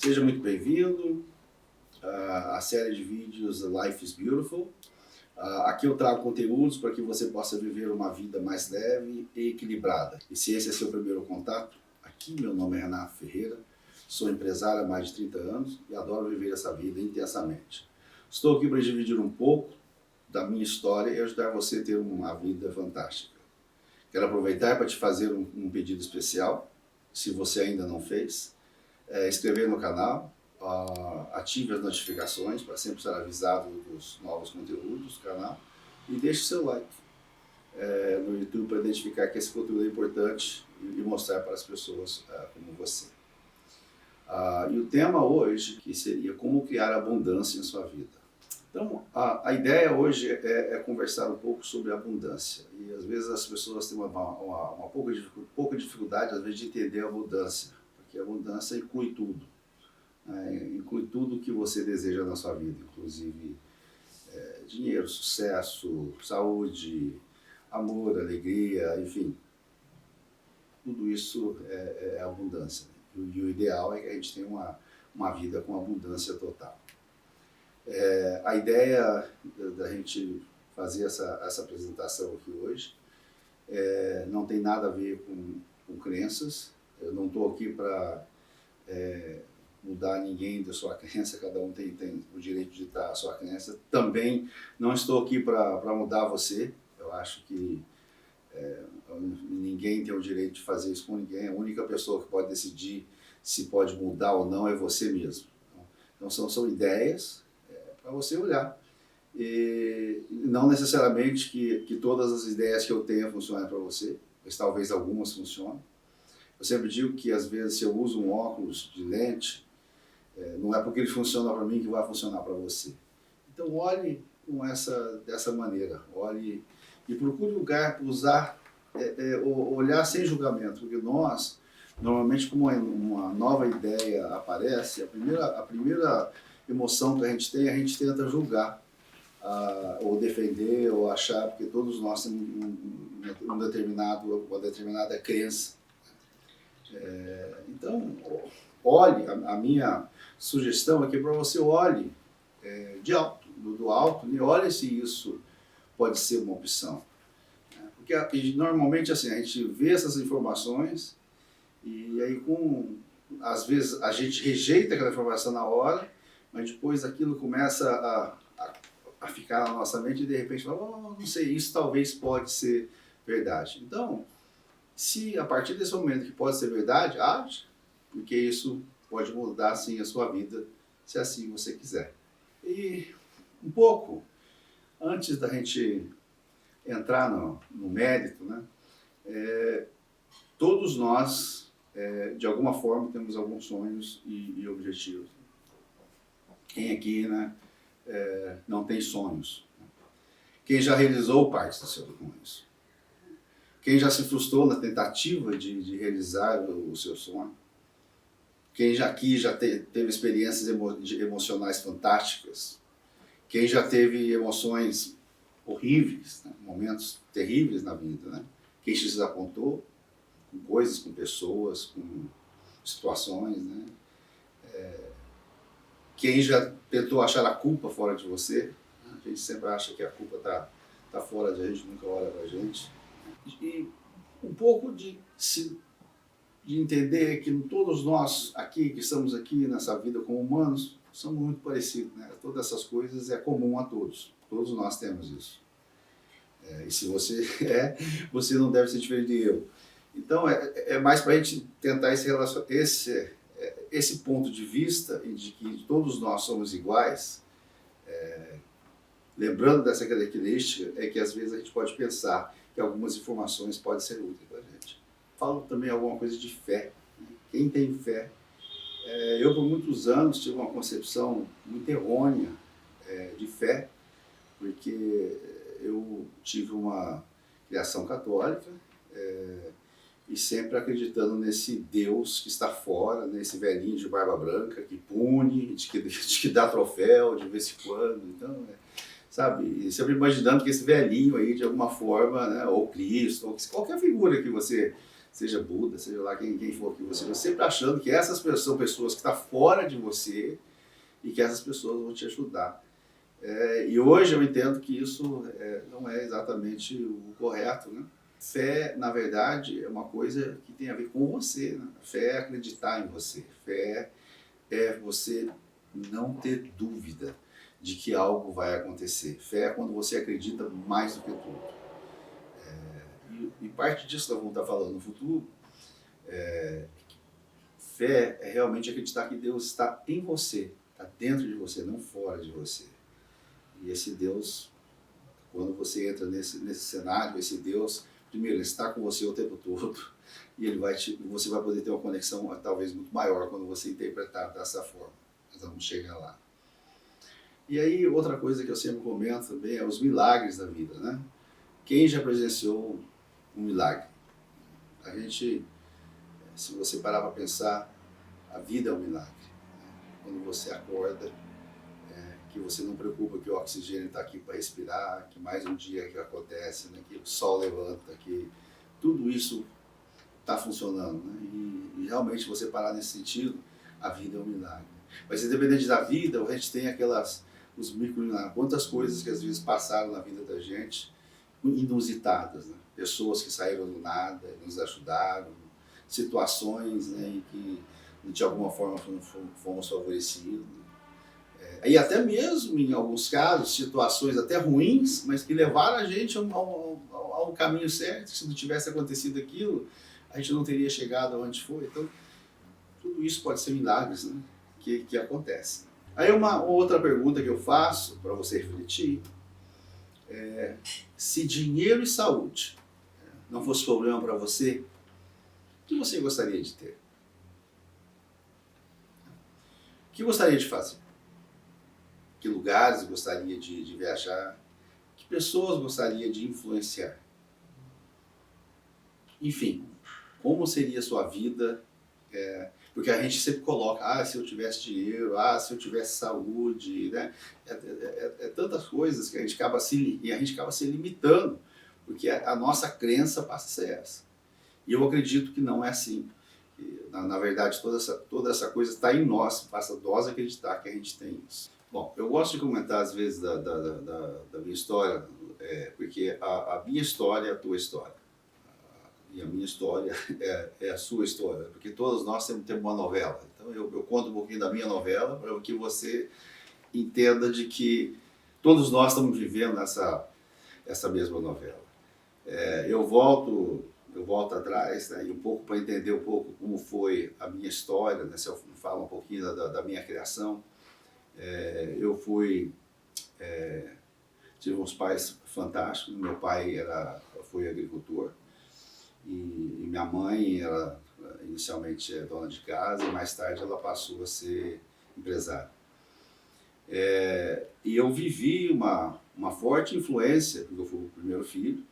Seja muito bem-vindo à série de vídeos Life is Beautiful. Aqui eu trago conteúdos para que você possa viver uma vida mais leve e equilibrada. E se esse é seu primeiro contato, aqui meu nome é Renato Ferreira, sou empresário há mais de 30 anos e adoro viver essa vida intensamente. Estou aqui para dividir um pouco da minha história e ajudar você a ter uma vida fantástica. Quero aproveitar para te fazer um pedido especial, se você ainda não fez. Inscrever no canal, ative as notificações para sempre estar avisado dos novos conteúdos do canal e deixe seu like no YouTube para identificar que esse conteúdo é importante e mostrar para as pessoas como você. E o tema hoje que seria como criar abundância em sua vida. Então, a ideia hoje é conversar um pouco sobre abundância. E às vezes as pessoas têm uma pouca dificuldade, às vezes, de entender a abundância. Porque a abundância inclui tudo. Inclui tudo que você deseja na sua vida, inclusive dinheiro, sucesso, saúde, amor, alegria, enfim. Tudo isso é abundância. E o ideal é que a gente tenha uma vida com abundância total. A ideia da gente fazer essa apresentação aqui hoje não tem nada a ver com crenças. Eu não estou aqui para mudar ninguém da sua crença, cada um tem o direito de dar a sua crença. Também não estou aqui para mudar você. Eu acho que ninguém tem o direito de fazer isso com ninguém. A única pessoa que pode decidir se pode mudar ou não é você mesmo. Então são ideias para você olhar. E não necessariamente que todas as ideias que eu tenha funcionem para você, mas talvez algumas funcionem. Eu sempre digo que às vezes se eu uso um óculos de lente, não é porque ele funciona para mim que vai funcionar para você. Então olhe dessa maneira, olhe e procure olhar sem julgamento, porque nós, normalmente, como uma nova ideia aparece, a primeira emoção que a gente tenta julgar, ou defender, ou achar, porque todos nós temos uma determinada crença. Então, olhe, a minha sugestão aqui para você, olhe do alto, e olhe se isso pode ser uma opção. Porque normalmente assim, a gente vê essas informações e aí às vezes a gente rejeita aquela informação na hora, mas depois aquilo começa a ficar na nossa mente e de repente fala, não sei, isso talvez pode ser verdade. Então, se a partir desse momento que pode ser verdade, age, porque isso pode mudar sim a sua vida, se assim você quiser. E um pouco antes da gente entrar no mérito, né, todos nós, de alguma forma, temos alguns sonhos e objetivos. Quem aqui, né, não tem sonhos? Quem já realizou parte dos seus sonhos? Quem já se frustrou na tentativa de realizar o seu sonho? Quem já teve experiências emocionais fantásticas? Quem já teve emoções horríveis, né? Momentos terríveis na vida, né? Quem se desapontou com coisas, com pessoas, com situações, né? Quem já tentou achar a culpa fora de você? A gente sempre acha que a culpa tá fora de a gente, nunca olha pra gente. E um pouco de entender que todos nós aqui, que estamos aqui nessa vida como humanos, somos muito parecidos, né? Todas essas coisas é comum a todos. Todos nós temos isso. E se você você não deve ser diferente de eu. Então, é mais para a gente tentar esse ponto de vista de que todos nós somos iguais, lembrando dessa característica, é que às vezes a gente pode pensar que algumas informações podem ser úteis para a gente. Falo também alguma coisa de fé. Né? Quem tem fé? Eu, por muitos anos, tive uma concepção muito errônea de fé, porque eu tive uma criação católica e sempre acreditando nesse Deus que está fora, nesse velhinho de barba branca que pune, de que dá troféu de vez em quando. Então, sabe, e sempre imaginando que esse velhinho aí, de alguma forma, né, ou Cristo, ou qualquer figura que você seja Buda, seja lá quem for que você, sempre achando que essas pessoas são pessoas que estão fora de você e que essas pessoas vão te ajudar. E hoje eu entendo que isso não é exatamente o correto, né? Fé, na verdade, é uma coisa que tem a ver com você, né? Fé é acreditar em você. Fé é você não ter dúvida de que algo vai acontecer. Fé é quando você acredita mais do que tudo. E parte disso que nós vamos estar falando no futuro, fé é realmente acreditar que Deus está em você, está dentro de você, não fora de você. E esse Deus, quando você entra nesse cenário, esse Deus, primeiro, ele está com você o tempo todo e você vai poder ter uma conexão talvez muito maior quando você interpretar dessa forma. Nós vamos chegar lá. E aí, outra coisa que eu sempre comento também é os milagres da vida, né? Quem já presenciou um milagre? A gente, se você parar para pensar, a vida é um milagre. Quando você acorda, que você não preocupa que o oxigênio está aqui para respirar, que mais um dia que acontece, né? Que o sol levanta, que tudo isso está funcionando. Né? E realmente, você parar nesse sentido, a vida é um milagre. Mas independente da vida, a gente tem os micro-milagres. Quantas coisas que às vezes passaram na vida da gente, inusitadas, né? Pessoas que saíram do nada, nos ajudaram, situações, né, em que de alguma forma fomos favorecidos. E até mesmo, em alguns casos, situações até ruins, mas que levaram a gente ao caminho certo. Se não tivesse acontecido aquilo, a gente não teria chegado onde foi. Então, tudo isso pode ser milagres, né, que acontecem. Aí uma outra pergunta que eu faço para você refletir é: se dinheiro e saúde não fosse problema para você, o que você gostaria de ter? O que gostaria de fazer? Que lugares gostaria de viajar? Que pessoas gostaria de influenciar? Enfim, como seria a sua vida? Porque a gente sempre coloca, se eu tivesse dinheiro, se eu tivesse saúde, né? Tantas coisas que a gente acaba se limitando, porque a nossa crença passa a ser essa. E eu acredito que não é assim. Na verdade, toda essa coisa está em nós, basta nós acreditar que a gente tem isso. Bom, eu gosto de comentar às vezes da minha história, porque a minha história é a tua história. E a minha história é a sua história, porque todos nós temos uma novela. Então eu conto um pouquinho da minha novela para que você entenda de que todos nós estamos vivendo essa mesma novela. Eu volto atrás, né, um pouco para entender um pouco como foi a minha história, né, se eu falo um pouquinho da minha criação. Eu tive uns pais fantásticos. Meu pai foi agricultor e minha mãe era inicialmente dona de casa e mais tarde ela passou a ser empresária. E eu vivi uma forte influência, porque eu fui o primeiro filho.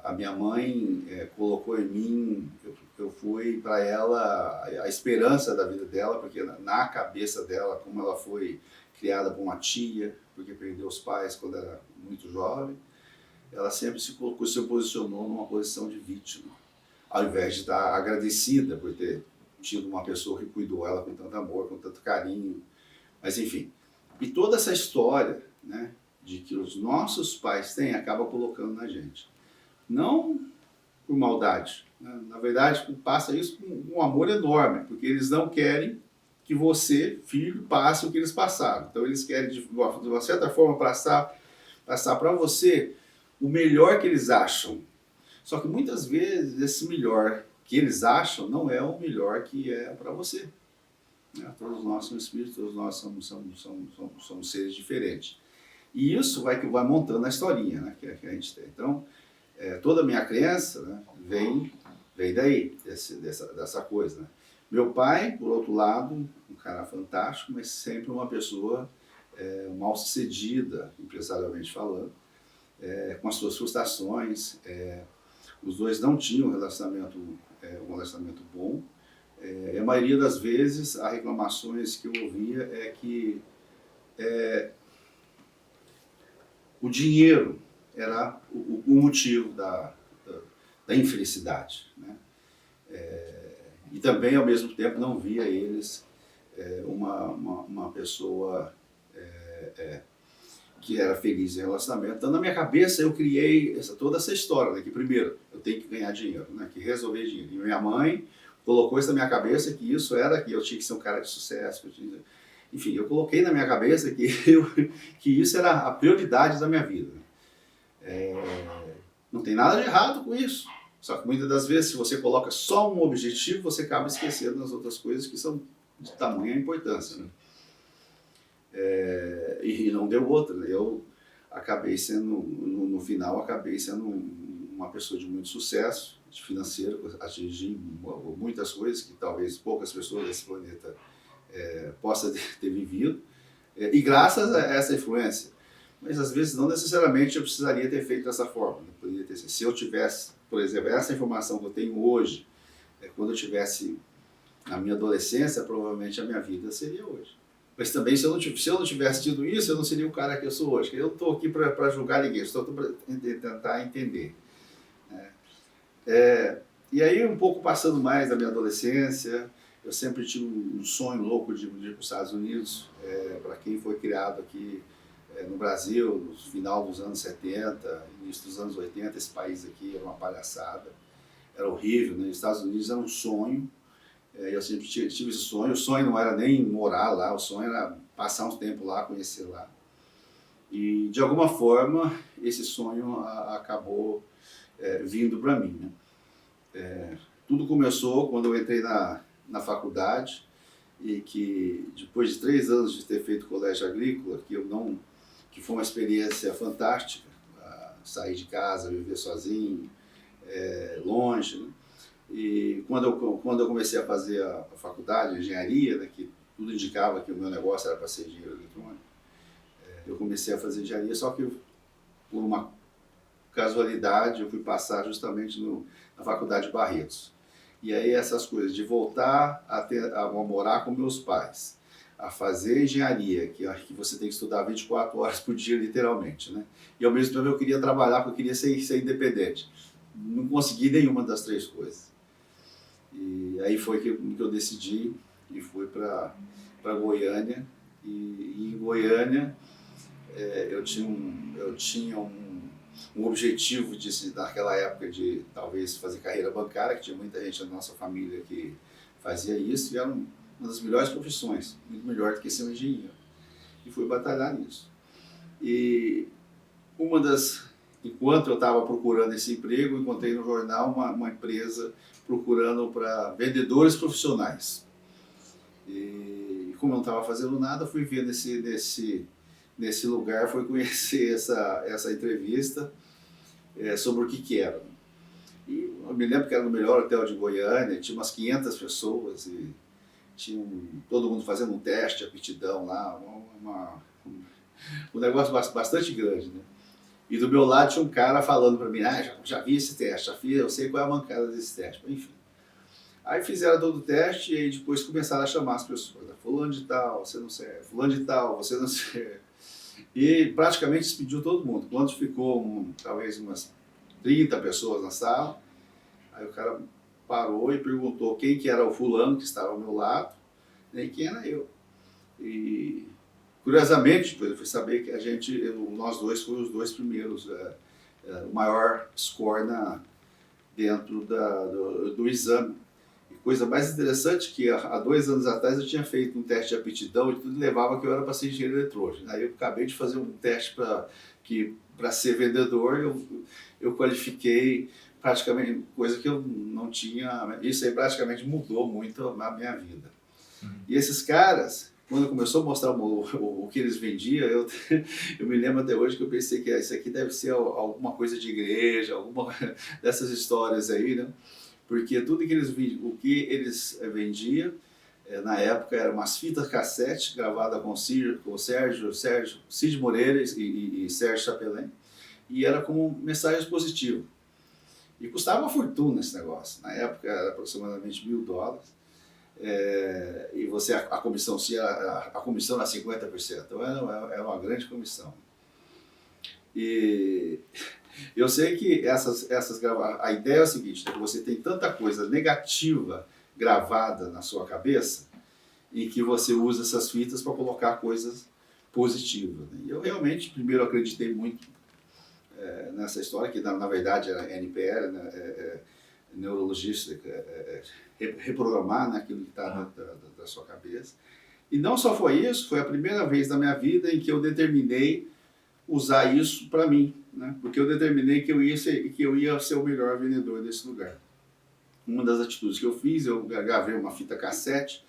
A minha mãe colocou em mim, eu fui para ela a esperança da vida dela, porque na cabeça dela, como ela foi criada por uma tia, porque perdeu os pais quando era muito jovem, ela sempre se posicionou numa posição de vítima, ao invés de estar agradecida por ter tido uma pessoa que cuidou ela com tanto amor, com tanto carinho. Mas enfim, e toda essa história, né, de que os nossos pais têm, acaba colocando na gente. Não por maldade, né? Na verdade passa isso com um amor enorme, porque eles não querem que você, filho, passe o que eles passaram. Então eles querem de uma certa forma passar para você o melhor que eles acham. Só que muitas vezes esse melhor que eles acham não é o melhor que é para você. Né? Todos nós somos espíritos, todos nós somos seres diferentes. E isso vai montando a historinha, né, que a gente tem. Então, toda a minha crença, né, vem daí, dessa coisa. Né? Meu pai, por outro lado, um cara fantástico, mas sempre uma pessoa mal sucedida, empresarialmente falando, com as suas frustrações. Os dois não tinham um relacionamento bom. A maioria das vezes, as reclamações que eu ouvia é que o dinheiro era o motivo da infelicidade, né? E também, ao mesmo tempo, não via eles uma pessoa que era feliz em relacionamento. Então, na minha cabeça, eu criei toda essa história, né? Que primeiro, eu tenho que ganhar dinheiro, né? Que resolver dinheiro. E minha mãe colocou isso na minha cabeça, que isso era, que eu tinha que ser um cara de sucesso. Enfim, eu coloquei na minha cabeça que isso era a prioridade da minha vida. Não tem nada de errado com isso. Só que muitas das vezes, se você coloca só um objetivo, você acaba esquecendo as outras coisas que são de tamanha importância, né? E não deu outra, né? Eu acabei sendo, no final, acabei sendo uma pessoa de muito sucesso, de financeiro, atingi muitas coisas que talvez poucas pessoas desse planeta possam ter vivido, e graças a essa influência. Mas às vezes não necessariamente eu precisaria ter feito dessa forma. Poderia ter, se eu tivesse, por exemplo, essa informação que eu tenho hoje, quando eu tivesse na minha adolescência, provavelmente a minha vida seria hoje. Mas também, se eu não tivesse tido isso, eu não seria o cara que eu sou hoje. Eu estou aqui para julgar ninguém, estou para tentar entender. E aí, um pouco passando mais da minha adolescência, eu sempre tive um sonho louco de ir para os Estados Unidos. Para quem foi criado aqui no Brasil, no final dos anos 70, início dos anos 80, esse país aqui era uma palhaçada, era horrível, né? Os Estados Unidos era um sonho. Eu sempre tive esse sonho. O sonho não era nem morar lá, o sonho era passar um tempo lá, conhecer lá. E, de alguma forma, esse sonho acabou vindo para mim, né? Tudo começou quando eu entrei na faculdade, e que depois de 3 anos de ter feito colégio agrícola, que foi uma experiência fantástica, sair de casa, viver sozinho, longe, né? E quando eu comecei a fazer a faculdade de engenharia, né, que tudo indicava que o meu negócio era para ser engenheiro eletrônico, eu comecei a fazer engenharia, só que por uma casualidade eu fui passar justamente na faculdade de Barretos. E aí essas coisas de voltar a morar com meus pais, a fazer engenharia, que você tem que estudar 24 horas por dia, literalmente, né? E ao mesmo tempo eu queria trabalhar, porque eu queria ser independente. Não consegui nenhuma das 3 coisas. E aí foi que eu decidi e fui para Goiânia. E em Goiânia eu tinha um objetivo naquela época de talvez fazer carreira bancária, que tinha muita gente na nossa família que fazia isso, e era uma das melhores profissões, muito melhor do que ser um engenheiro. E fui batalhar nisso. E enquanto eu estava procurando esse emprego, encontrei no jornal uma empresa procurando para vendedores profissionais. E como eu não estava fazendo nada, fui ver nesse lugar, fui conhecer essa entrevista sobre o que era. E eu me lembro que era no melhor hotel de Goiânia, tinha umas 500 pessoas e tinha todo mundo fazendo um teste de aptidão lá, um negócio bastante grande, né? E do meu lado tinha um cara falando para mim, já vi esse teste, eu sei qual é a mancada desse teste, enfim. Aí fizeram todo o teste e aí depois começaram a chamar as pessoas, fulano de tal, você não serve, fulano de tal, você não serve. E praticamente despediu todo mundo. Quando ficou talvez umas 30 pessoas na sala, aí o cara parou e perguntou quem que era o fulano que estava ao meu lado, e quem era eu. E curiosamente, depois eu fui saber que nós dois fomos os 2 primeiros, o maior score dentro do exame. E coisa mais interessante que há 2 anos atrás eu tinha feito um teste de aptidão e tudo levava que eu era para ser engenheiro eletrônico. Aí eu acabei de fazer um teste para ser vendedor, eu qualifiquei praticamente coisa que eu não tinha. Isso aí praticamente mudou muito a minha vida. E esses caras, quando começou a mostrar o que eles vendiam, eu me lembro até hoje que eu pensei que isso aqui deve ser alguma coisa de igreja, alguma dessas histórias aí, né? Porque tudo que o que eles vendiam, na época, eram umas fitas cassete gravadas com Cid Moreira e Sérgio Chapelin, e era como mensagem positiva. E custava uma fortuna esse negócio. Na época era aproximadamente $1.000. E a comissão era 50%, então era uma grande comissão. E Eu sei que a ideia é a seguinte, né, que você tem tanta coisa negativa gravada na sua cabeça e que você usa essas fitas para colocar coisas positivas. Né? E eu realmente, primeiro, acreditei muito nessa história, que na verdade era NPR, né? Neurologista, reprogramar, né, aquilo que está da sua cabeça. E não só foi isso, foi a primeira vez na minha vida em que eu determinei usar isso para mim, né? Porque eu determinei que eu ia ser o melhor vendedor desse lugar. Uma das atitudes que eu fiz, eu gravei uma fita cassete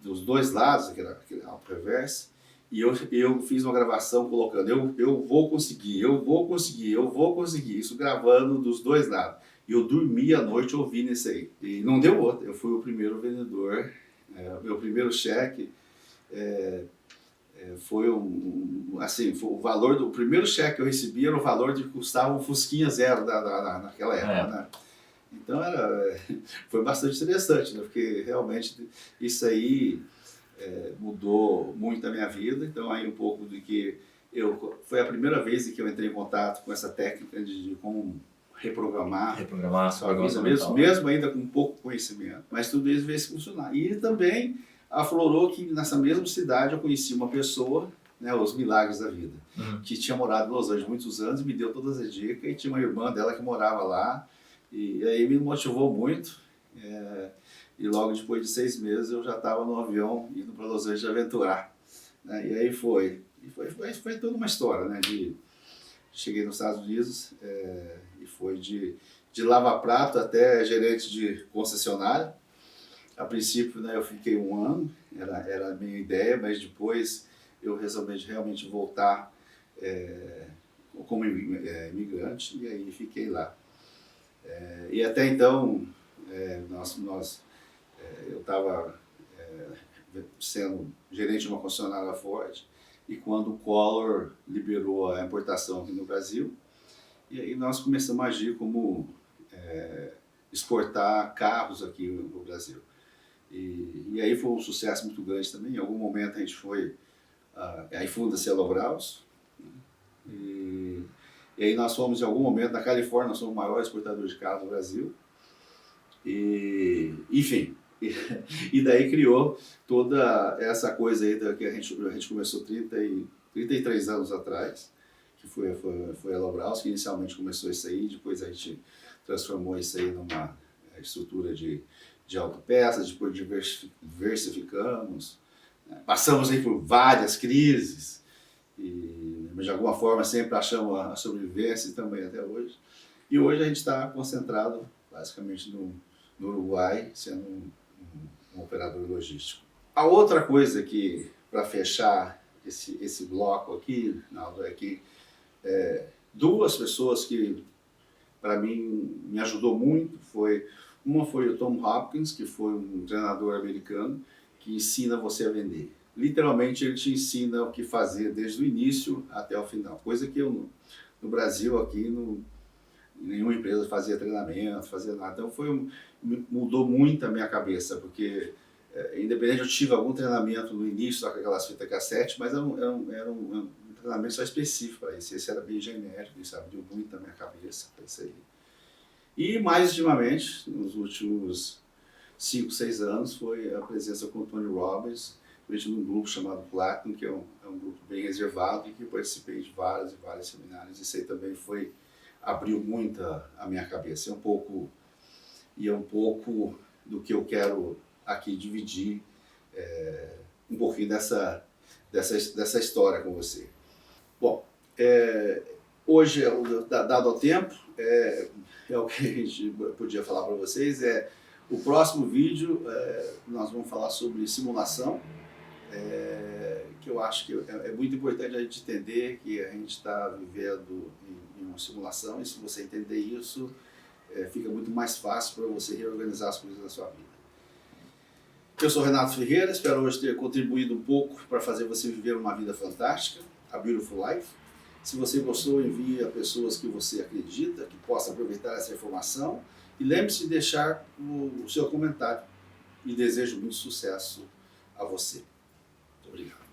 dos dois lados, aquele auto-reverse, e eu fiz uma gravação colocando eu vou conseguir, eu vou conseguir, eu vou conseguir, isso gravando dos dois lados. E eu dormi à noite ouvindo isso aí. E não deu outra, eu fui o primeiro vendedor, meu primeiro cheque foi foi o valor do primeiro cheque que eu recebi era o valor de que custava um Fusquinha Zero naquela época, né? Então foi bastante interessante, né? Porque realmente isso aí mudou muito a minha vida. Então aí um pouco do que foi a primeira vez que eu entrei em contato com essa técnica de como reprogramar a sua vida, mesmo ainda com pouco conhecimento, mas tudo isso veio se funcionar. E também aflorou que nessa mesma cidade eu conheci uma pessoa, né, os milagres da vida, que tinha morado em Los Angeles muitos anos, me deu todas as dicas, e tinha uma irmã dela que morava lá, e aí me motivou muito, e logo depois de 6 meses eu já estava no avião indo para Los Angeles aventurar, né, e aí foi toda uma história, né, cheguei nos Estados Unidos e foi de lava-prato até gerente de concessionária. A princípio, né, eu fiquei 1 ano, era a minha ideia, mas depois eu resolvi realmente voltar como imigrante e aí fiquei lá. E até então, eu estava sendo gerente de uma concessionária Ford, e quando o Collor liberou a importação aqui no Brasil, e aí nós começamos a agir como exportar carros aqui no Brasil. E aí foi um sucesso muito grande também. Em algum momento a gente foi aí funda-se a Lobraus, e aí nós fomos em algum momento na Califórnia, nós somos o maior exportador de carros do Brasil, e enfim, e daí criou toda essa coisa aí que a gente começou 33 anos atrás, que foi a Lobraus, que inicialmente começou isso aí, depois a gente transformou isso aí numa estrutura de autopeças, depois diversificamos, né? Passamos aí por várias crises, mas de alguma forma sempre achamos a sobrevivência também até hoje. E hoje a gente está concentrado basicamente no Uruguai, sendo um operador logístico. A outra coisa que, para fechar esse bloco aqui, Naldo, é que duas pessoas que para mim me ajudou muito, uma foi o Tom Hopkins, que foi um treinador americano que ensina você a vender. Literalmente ele te ensina o que fazer desde o início até o final, coisa que eu no Brasil aqui nenhuma empresa fazia treinamento, fazia nada. Então mudou muito a minha cabeça, porque independente eu tive algum treinamento no início com aquelas fitas cassete, mas era um treinamento só específico para isso. Esse era bem genérico, isso abriu muito a minha cabeça para isso aí. E mais ultimamente, nos últimos 5, 6 anos, foi a presença com o Tony Robbins, num grupo chamado Platinum, que é um grupo bem reservado e que eu participei de vários e vários seminários. Isso aí também abriu muito a minha cabeça. É um pouco do que eu quero aqui dividir um pouquinho dessa história com você. Bom, hoje, dado o tempo, o que a gente podia falar para vocês o próximo vídeo nós vamos falar sobre simulação, que eu acho que é muito importante a gente entender que a gente está vivendo em uma simulação, e se você entender isso, fica muito mais fácil para você reorganizar as coisas na sua vida. Eu sou Renato Ferreira, espero hoje ter contribuído um pouco para fazer você viver uma vida fantástica, a Beautiful Life. Se você gostou, envie a pessoas que você acredita, que possam aproveitar essa informação. E lembre-se de deixar o seu comentário. E desejo muito sucesso a você. Muito obrigado.